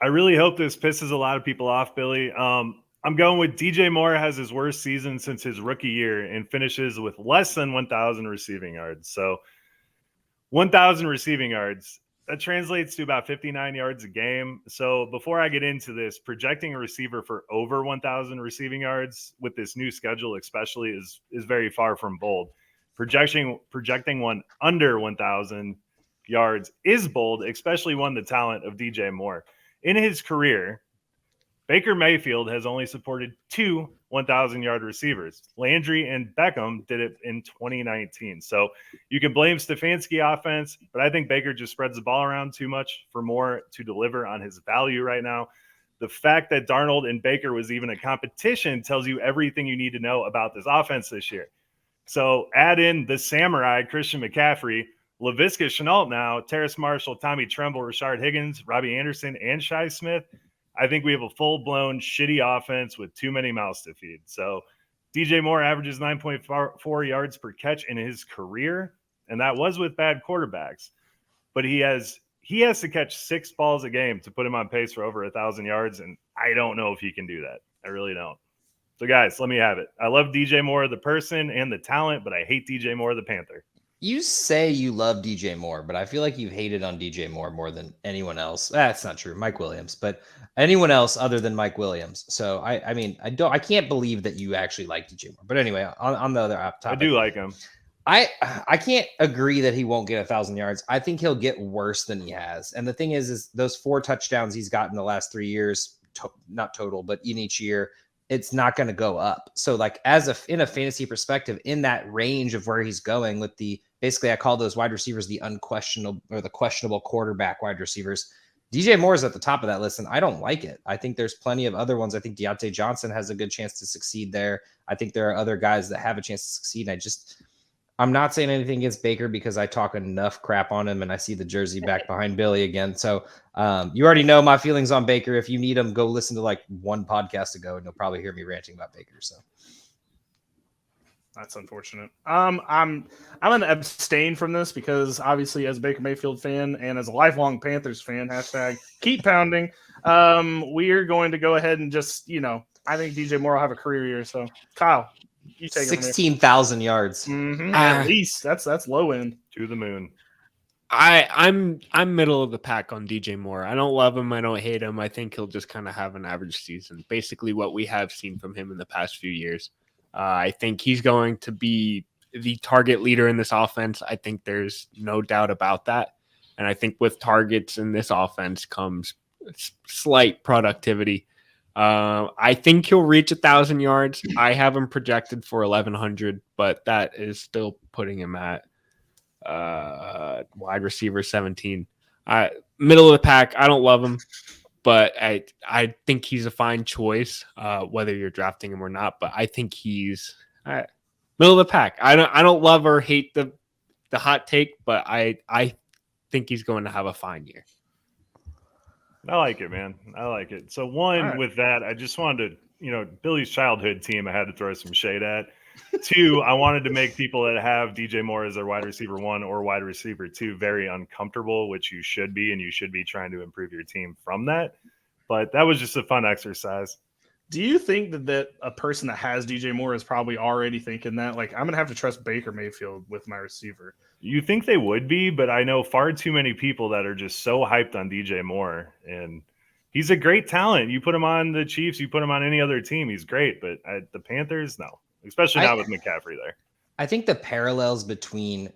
I really hope this pisses a lot of people off, Billy. I'm going with DJ Moore has his worst season since his rookie year and finishes with less than 1,000 receiving yards. So 1,000 receiving yards. That translates to about 59 yards a game. So before I get into this, projecting a receiver for over 1,000 receiving yards with this new schedule, especially, is very far from bold. Projecting one under 1,000 yards is bold, especially one the talent of DJ Moore. In his career, Baker Mayfield has only supported two 1,000-yard receivers. Landry and Beckham did it in 2019. So you can blame Stefanski offense, but I think Baker just spreads the ball around too much for Moore to deliver on his value right now. The fact that Darnold and Baker was even a competition tells you everything you need to know about this offense this year. So add in the samurai, Christian McCaffrey, Laviska Shenault now, Terrace Marshall, Tommy Tremble, Rashard Higgins, Robbie Anderson, and Shi Smith. I think we have a full-blown shitty offense with too many mouths to feed. So DJ Moore averages 9.4 yards per catch in his career, and that was with bad quarterbacks. But he has to catch 6 balls a game to put him on pace for over 1,000 yards, and I don't know if he can do that. I really don't. So, guys, let me have it. I love DJ Moore, the person and the talent, but I hate DJ Moore, the Panther. You say you love DJ Moore, but I feel like you've hated on DJ Moore more than anyone else. That's not true. Mike Williams, but anyone else other than Mike Williams. So I can't believe that you actually like DJ Moore. But anyway, on the other topic, I do like him. I can't agree that he won't get 1,000 yards. I think he'll get worse than he has. And the thing is those 4 touchdowns he's gotten the last 3 years, not total, but in each year, it's not going to go up. So like in a fantasy perspective, in that range of where he's going with basically I call those wide receivers the unquestionable or the questionable quarterback wide receivers. DJ Moore is at the top of that list, and I don't like it. I think there's plenty of other ones. I think Deontay Johnson has a good chance to succeed there. I think there are other guys that have a chance to succeed. I'm not saying anything against Baker because I talk enough crap on him and I see the jersey back behind Billy again. So you already know my feelings on Baker. If you need him, go listen to like one podcast ago and you'll probably hear me ranting about Baker. So that's unfortunate. I'm going to abstain from this because obviously as a Baker Mayfield fan and as a lifelong Panthers fan, hashtag keep pounding. We're going to go ahead and just, I think DJ Moore will have a career year. So Kyle, you take 16,000 yards. Mm-hmm. At least that's low end to the moon. I'm middle of the pack on DJ Moore. I don't love him. I don't hate him. I think he'll just kind of have an average season. Basically what we have seen from him in the past few years. I think he's going to be the target leader in this offense. I think there's no doubt about that. And I think with targets in this offense comes slight productivity. I think he'll reach 1,000 yards. I have him projected for 1,100, but that is still putting him at wide receiver 17. Middle of the pack. I don't love him, but I think he's a fine choice, whether you're drafting him or not. But I think he's middle of the pack. I don't love or hate the hot take, but I think he's going to have a fine year. I like it, man. I like it. So with that, I just wanted to, Billy's childhood team, I had to throw some shade at. 2, I wanted to make people that have DJ Moore as their wide receiver 1 or wide receiver 2 very uncomfortable, which you should be, and you should be trying to improve your team from that. But that was just a fun exercise. Do you think that a person that has DJ Moore is probably already thinking that, like, I'm going to have to trust Baker Mayfield with my receiver? You think they would be, but I know far too many people that are just so hyped on DJ Moore. And he's a great talent. You put him on the Chiefs, you put him on any other team, he's great. But the Panthers, no. Especially now with McCaffrey there. I think the parallels between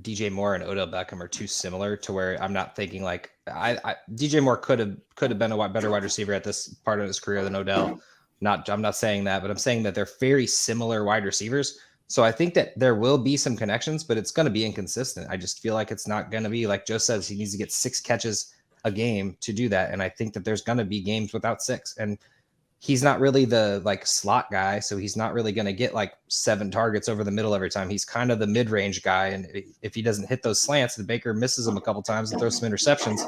DJ Moore and Odell Beckham are too similar to where I'm not thinking like DJ Moore could have been a better wide receiver at this part of his career than Odell. I'm not saying that, but I'm saying that they're very similar wide receivers. So I think that there will be some connections, but it's going to be inconsistent. I just feel like it's not going to be like Joe says, he needs to get 6 catches a game to do that. And I think that there's going to be games without 6. And he's not really the like slot guy. So he's not really going to get like 7 targets over the middle every time. He's kind of the mid-range guy. And if he doesn't hit those slants, the Baker misses them a couple times and throws some interceptions.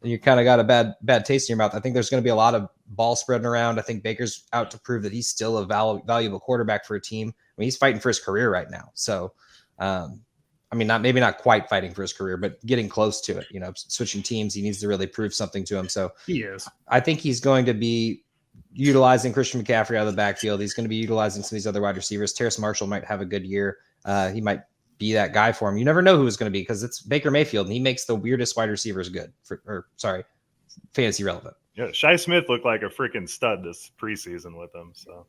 You kind of got a bad taste in your mouth. I think there's going to be a lot of ball spreading around. I think Baker's out to prove that he's still a valuable quarterback for a team. I mean, he's fighting for his career right now. So I mean, maybe not quite fighting for his career, but getting close to it. You know, switching teams, he needs to really prove something to him. So He is. I think he's going to be utilizing Christian McCaffrey out of the backfield. He's going to be utilizing some of these other wide receivers. Terrace Marshall might have a good year. He might be that guy for him. You never know who it's going to be because it's Baker Mayfield, and he makes the weirdest wide receivers good. Fantasy relevant. Yeah, Shai Smith looked like a freaking stud this preseason with them. So